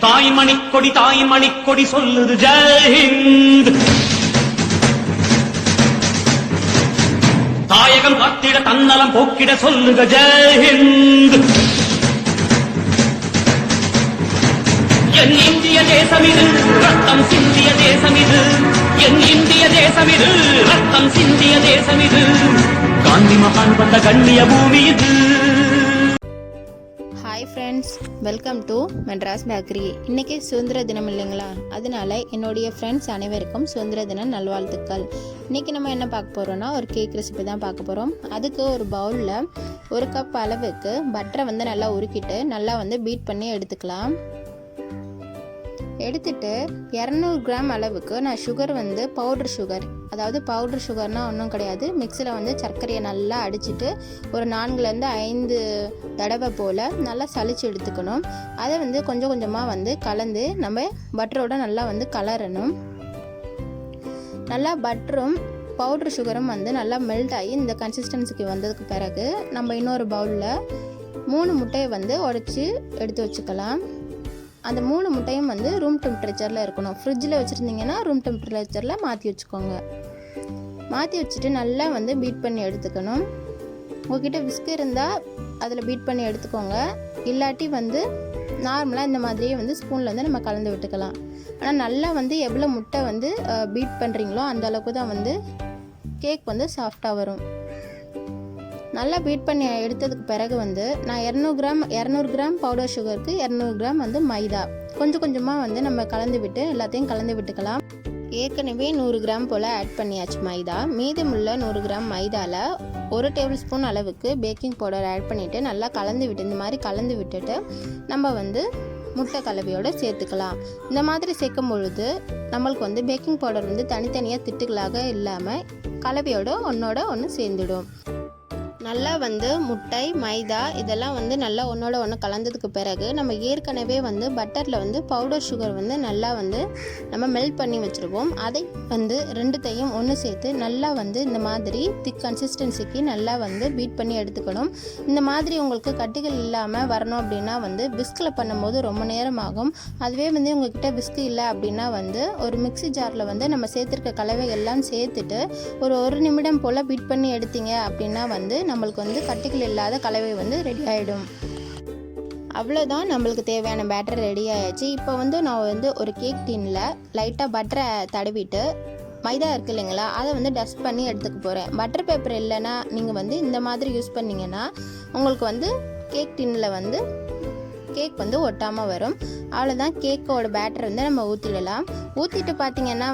தாயின் மணிக்கொடி சொல்லுது ஜெய்ஹிந்த். தாயகம் காத்திட தன்னலம் போக்கிட சொல்லுக ஜெய்ஹிந்த். என் இந்திய தேசமிது ரத்தம் சிந்திய தேசமிது. என் இந்திய தேசமிது ரத்தம் சிந்திய தேசமிது. காந்தி மகான் வந்த கண்ணிய பூமி இது. Hi friends, welcome to Madras bakery. இன்றைக்கி சுதந்திர தினம் இல்லைங்களா, அதனால என்னுடைய ஃப்ரெண்ட்ஸ் அனைவருக்கும் சுதந்திர தின நல்வாழ்த்துக்கள். இன்றைக்கி நம்ம என்ன பார்க்க போகிறோன்னா, ஒரு கேக் ரெசிபி தான் பார்க்க போகிறோம். அதுக்கு ஒரு பவுலில் 1 கப் அளவுக்கு பட்டரை நல்லா உருக்கிட்டு நல்லா பீட் பண்ணி எடுத்துக்கலாம். எடுத்துட்டு 200 கிராம் அளவுக்கு நான் சுகர் பவுடர் சுகர், அதாவது பவுடர் சுகர்னால் ஒன்றும் கிடையாது, மிக்சியில் சர்க்கரையை நல்லா அடிச்சுட்டு ஒரு 4-5 தடவை போல் நல்லா சளிச்சு எடுத்துக்கணும். அதை கொஞ்சம் கொஞ்சமாக கலந்து நம்ம பட்டரோட நல்லா கலரணும். நல்லா பட்டரும் பவுடர் சுகரும் நல்லா மெல்ட் ஆகி இந்த கன்சிஸ்டன்சிக்கு வந்ததுக்கு பிறகு நம்ம இன்னொரு பவுலில் 3 முட்டையை உடைச்சி எடுத்து வச்சுக்கலாம். அந்த 3 முட்டையும் ரூம் டெம்பரேச்சரில் இருக்கணும். ஃப்ரிட்ஜில் வச்சுருந்தீங்கன்னா ரூம் டெம்பரேச்சரில் மாற்றி வச்சுக்கோங்க. மாற்றி வச்சுட்டு நல்லா பீட் பண்ணி எடுத்துக்கணும். உங்கள்கிட்ட விஸ்க் இருந்தால் அதில் பீட் பண்ணி எடுத்துக்கோங்க. இல்லாட்டி நார்மலாக இந்த மாதிரியே ஸ்பூனில் நம்ம கலந்து விட்டுக்கலாம். ஆனால் நல்லா எவ்வளோ முட்டை பீட் பண்ணுறீங்களோ அந்த அளவுக்கு தான் கேக் சாஃப்டாக வரும். நல்லா பீட் பண்ணி எடுத்ததுக்கு பிறகு நான் 200 கிராம் பவுடர் சுகருக்கு 200 கிராம் மைதா கொஞ்சம் கொஞ்சமாக நம்ம கலந்து விட்டு எல்லாத்தையும் கலந்து விட்டுக்கலாம். ஏற்கனவே 100 கிராம் போல் ஆட் பண்ணியாச்சு மைதா. மீதமுள்ள 100 கிராம் மைதாவில் 1 டேபிள் ஸ்பூன் அளவுக்கு பேக்கிங் பவுடர் ஆட் பண்ணிவிட்டு நல்லா கலந்து விட்டு இந்த மாதிரி கலந்து விட்டுட்டு நம்ம முட்டை கலவையோடு சேர்த்துக்கலாம். இந்த மாதிரி சேர்க்கும் பொழுது நம்மளுக்கு பேக்கிங் பவுடர் தனித்தனியாக திட்டுகளாக இல்லாமல் கலவையோடு ஒன்றோட ஒன்று சேர்ந்துடும். நல்லா முட்டை மைதா இதெல்லாம் நல்லா ஒன்றோட ஒன்று கலந்ததுக்கு பிறகு நம்ம ஏற்கனவே பட்டரில் பவுடர் சுகர் நல்லா நம்ம மெல்ட் பண்ணி வச்சுருவோம். அதை ரெண்டுத்தையும் ஒன்று சேர்த்து நல்லா இந்த மாதிரி திக் கன்சிஸ்டன்சிக்கு நல்லா பீட் பண்ணி எடுத்துக்கணும். இந்த மாதிரி உங்களுக்கு கட்டிகள் இல்லாமல் வரணும் அப்படின்னா விஸ்கில் பண்ணும்போது ரொம்ப நேரம் ஆகும். அதுவே உங்ககிட்ட விஸ்க் இல்லை அப்படின்னா ஒரு மிக்ஸி ஜாரில் நம்ம சேர்த்துருக்க கலவைகள்லாம் சேர்த்துட்டு ஒரு 1 நிமிடம் போல் பீட் பண்ணி எடுத்தீங்க அப்படின்னா நம்மளுக்கு கட்டிகள் இல்லாத கலவை ரெடி ஆகிடும். அவ்வளோதான், நம்மளுக்கு தேவையான பேட்டர் ரெடி ஆயாச்சு. இப்போ நான் ஒரு கேக் டின்னில் லைட்டாக பட்டரை தடவிட்டு மைதா இருக்குது இல்லைங்களா, அதை டஸ்ட் பண்ணி எடுத்துக்க போகிறேன். பட்டர் பேப்பர் இல்லைன்னா நீங்கள் இந்த மாதிரி யூஸ் பண்ணிங்கன்னா உங்களுக்கு கேக் டின்னில் கேக் ஒட்டாமல் வரும். அவ்வளோதான், கேக்கோட பேட்டர் நம்ம ஊற்றிடலாம். ஊற்றிட்டு பார்த்திங்கன்னா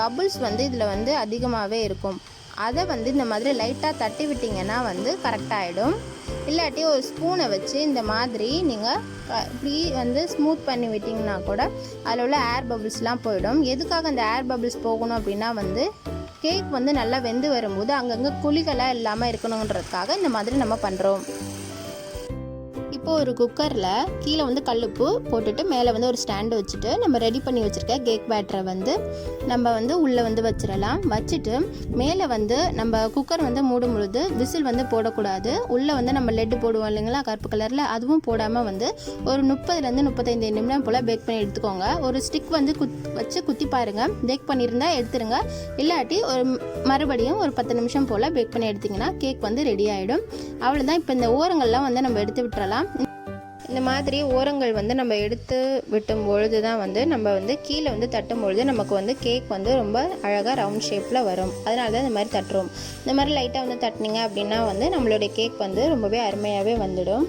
பபுள்ஸ் இதில் அதிகமாகவே இருக்கும். அதை இந்த மாதிரி லைட்டாக தட்டி விட்டிங்கன்னா கரெக்டாக ஆகிடும். இல்லாட்டி ஒரு ஸ்பூனை வச்சு இந்த மாதிரி நீங்கள் இப்படி ஸ்மூத் பண்ணி விட்டிங்கன்னா கூட அதில் உள்ள ஏர் பபிள்ஸ்லாம் போயிடும். எதுக்காக அந்த ஏர் பபிள்ஸ் போகணும் அப்படின்னா கேக் நல்லா வெந்து வரும்போது அங்கங்கே குழிகளாக இல்லாமல் இருக்கணுன்றதுக்காக இந்த மாதிரி நம்ம பண்ணுறோம். இப்போது ஒரு குக்கரில் கீழே கல்லுப்பு போட்டுட்டு மேலே ஒரு ஸ்டாண்டு வச்சுட்டு நம்ம ரெடி பண்ணி வச்சுருக்க கேக் பேட்டரை நம்ம உள்ளே வச்சிடலாம். வச்சுட்டு மேலே நம்ம குக்கர் மூடும் பொழுது விசில் போடக்கூடாது. உள்ளே நம்ம லெட்டு போடுவோம் இல்லைங்களா கருப்பு கலரில், அதுவும் போடாமல் ஒரு 30-35 நிமிடம் போல் பேக் பண்ணி எடுத்துக்கோங்க. ஒரு ஸ்டிக் வச்சு குத்தி பாருங்கள். பேக் பண்ணியிருந்தா எடுத்துருங்க. இல்லாட்டி மறுபடியும் ஒரு 10 நிமிஷம் போல் பேக் பண்ணி எடுத்திங்கன்னா கேக் ரெடி ஆகிடும். அவ்வளோதான். இப்போ இந்த ஓரங்கள்லாம் நம்ம எடுத்து விட்டுறலாம். இந்த மாதிரி ஓரங்கள் நம்ம எடுத்து விட்டும் பொழுது தான் நம்ம கீழே தட்டும் பொழுது நமக்கு கேக் ரொம்ப அழகாக ரவுண்ட் ஷேப்பில் வரும். அதனால தான் இந்த மாதிரி தட்டுறோம். இந்த மாதிரி லைட்டாக தட்டினீங்க அப்படின்னா நம்மளுடைய கேக் ரொம்பவே அருமையாகவே வந்துடும்.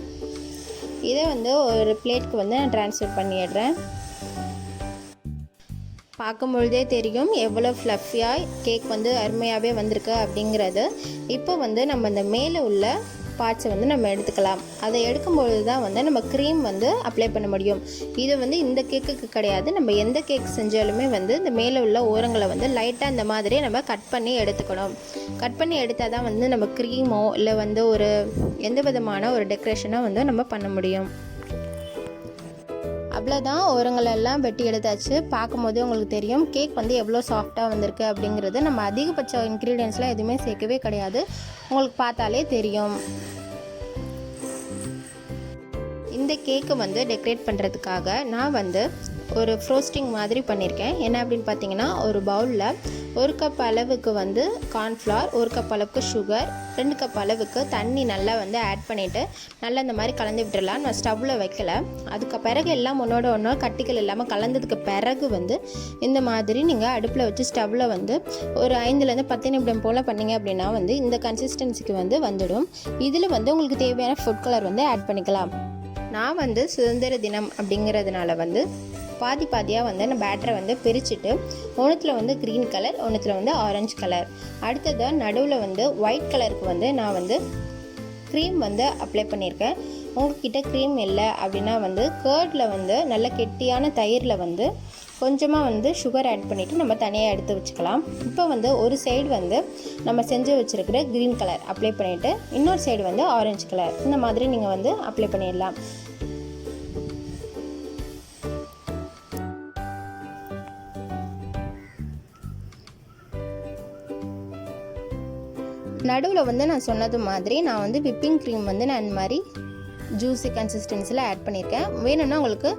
இதை ஒரு பிளேட்க்கு நான் ட்ரான்ஸ்ஃபர் பண்ணிடுறேன். பார்க்கும்பொழுதே தெரியும் எவ்வளோ ஃப்ளஃபியாக கேக் அருமையாகவே வந்திருக்கு அப்படிங்கிறது. இப்போ நம்ம இந்த மேலே உள்ள பார்ட்ஸை நம்ம எடுத்துக்கலாம். அதை எடுக்கும்பொழுது தான் நம்ம க்ரீம் அப்ளை பண்ண முடியும். இது இந்த கேக்குக்கு கிடையாது, நம்ம எந்த கேக் செஞ்சாலுமே இந்த மேலே உள்ள ஓரங்களை லைட்டாக இந்த மாதிரி நம்ம கட் பண்ணி எடுத்துக்கணும். கட் பண்ணி எடுத்தால் தான் நம்ம க்ரீமோ இல்லை ஒரு எந்த விதமான ஒரு டெக்கரேஷனோ நம்ம பண்ண முடியும். அவ்வளோதான், ஓரங்களெல்லாம் வெட்டி எடுத்தாச்சு. பார்க்கும்போதே உங்களுக்கு தெரியும் கேக் எவ்வளோ சாஃப்டாக வந்திருக்கு அப்படிங்கிறது. நம்ம அதிகபட்ச இன்க்ரீடியன்ஸ்லாம் எதுவுமே சேர்க்கவே கிடையாது, உங்களுக்கு பார்த்தாலே தெரியும். இந்த கேக்கை டெக்கரேட் பண்ணுறதுக்காக நான் ஒரு ஃப்ரோஸ்டிங் மாதிரி பண்ணியிருக்கேன். என்ன அப்படின்னு பார்த்தீங்கன்னா, ஒரு பவுலில் 1 கப் அளவுக்கு வந்து கார்ன்ஃப்ளவர், 1 கப் அளவுக்கு சுகர், 2 கப் அளவுக்கு தண்ணி நல்லா வந்து ஆட் பண்ணிவிட்டு நல்லா இந்த மாதிரி கலந்து விட்டுடலாம். நான் ஸ்டவ்வில் வைக்கல. அதுக்கு பிறகு எல்லாம் ஒன்றோட ஒன்றா கட்டிகள் இல்லாமல் கலந்ததுக்கு பிறகு வந்து இந்த மாதிரி நீங்கள் அடுப்பில் வச்சு ஸ்டவ்வில் வந்து ஒரு 5லேருந்து 10 நிமிடம் போல் பண்ணிங்க அப்படின்னா வந்து இந்த கன்சிஸ்டன்சிக்கு வந்து வந்துடும். இதில் வந்து உங்களுக்கு தேவையான ஃபுட் கலர் வந்து ஆட் பண்ணிக்கலாம். நான் வந்து சுதந்திர தினம் அப்படிங்கிறதுனால வந்து பாதி பாதியாக வந்து நான் பேட்டரை வந்து பிரிச்சுட்டு ஒன்றுத்தில் வந்து க்ரீன் கலர், ஒன்றுத்தில் வந்து ஆரஞ்சு கலர், அடுத்ததாக நடுவில் வந்து ஒயிட் கலருக்கு வந்து நான் வந்து க்ரீம் வந்து அப்ளை பண்ணியிருக்கேன். உங்கள்கிட்ட க்ரீம் இல்லை அப்படின்னா வந்து கேர்டில் வந்து நல்ல கெட்டியான தயிரில் வந்து கொஞ்சமாக வந்து சுகர் ஆட் பண்ணிவிட்டு நம்ம தனியாக எடுத்து வச்சுக்கலாம். இப்போ வந்து ஒரு சைடு வந்து நம்ம செஞ்சு வச்சுருக்கிற க்ரீன் கலர் அப்ளை பண்ணிவிட்டு இன்னொரு சைடு வந்து ஆரஞ்சு கலர் இந்த மாதிரி நீங்கள் வந்து அப்ளை பண்ணிடலாம். நடுவில் வந்து நான் சொன்னது மாதிரி நான் வந்து விப்பிங் க்ரீம் வந்து நான் இந்த மாதிரி ஜூஸி கன்சிஸ்டன்சியில் ஆட் பண்ணியிருக்கேன். வேணும்னா உங்களுக்கு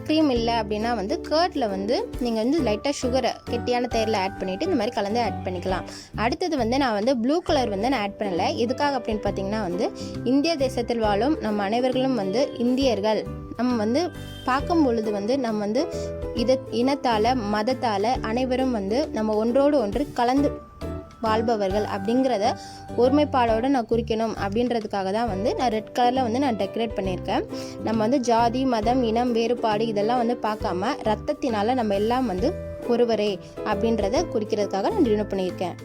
க்ரீம் இல்லை அப்படின்னா வந்து கேர்டில் வந்து நீங்கள் வந்து லைட்டாக சுகரை கெட்டியான தயிரில் ஆட் பண்ணிவிட்டு இந்த மாதிரி கலந்து ஆட் பண்ணிக்கலாம். அடுத்தது வந்து நான் வந்து ப்ளூ கலர் வந்து நான் ஆட் பண்ணலை. எதுக்காக அப்படின்னு பார்த்தீங்கன்னா வந்து இந்திய தேசத்தில் வாழும் நம்ம அனைவர்களும் வந்து இந்தியர்கள். நம்ம வந்து பார்க்கும் பொழுது வந்து நம்ம வந்து இனத்தால் மதத்தால் அனைவரும் வந்து நம்ம ஒன்றோடு ஒன்று கலந்து வாழ்பவர்கள் அப்படிங்கிறத ஒருமைப்பாடோடு நான் குறிக்கணும் அப்படின்றதுக்காக தான் வந்து நான் ரெட் கலரில் வந்து நான் டெக்கரேட் பண்ணியிருக்கேன். நம்ம வந்து ஜாதி, மதம், இனம், வேறுபாடு இதெல்லாம் வந்து பார்க்காம ரத்தத்தினால் நம்ம எல்லாம் வந்து ஒருவரே அப்படின்றத குறிக்கிறதுக்காக நான் டினோ பண்ணியிருக்கேன்.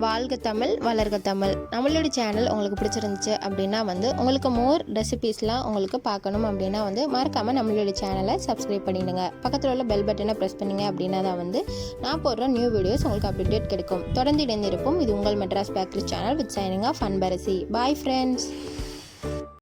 வாழ்க தமிழ், வளர்க தமிழ். நம்மளோட சேனல் உங்களுக்கு பிடிச்சிருந்துச்சு அப்படின்னா வந்து உங்களுக்கு மோர் ரெசிபீஸ்லாம் உங்களுக்கு பார்க்கணும் அப்படின்னா வந்து மறக்காமல் நம்மளோட சேனலை சப்ஸ்கிரைப் பண்ணிடுங்க. பக்கத்தில் உள்ள பெல் பட்டனை ப்ரெஸ் பண்ணிங்க அப்படின்னா தான் வந்து நான் போடுற நியூ வீடியோஸ் உங்களுக்கு அப்டேட் கிடைக்கும். தொடர்ந்து இணைந்திருப்போம். இது உங்கள் Madras bakery channel with signing off Anbarasi. Bye friends.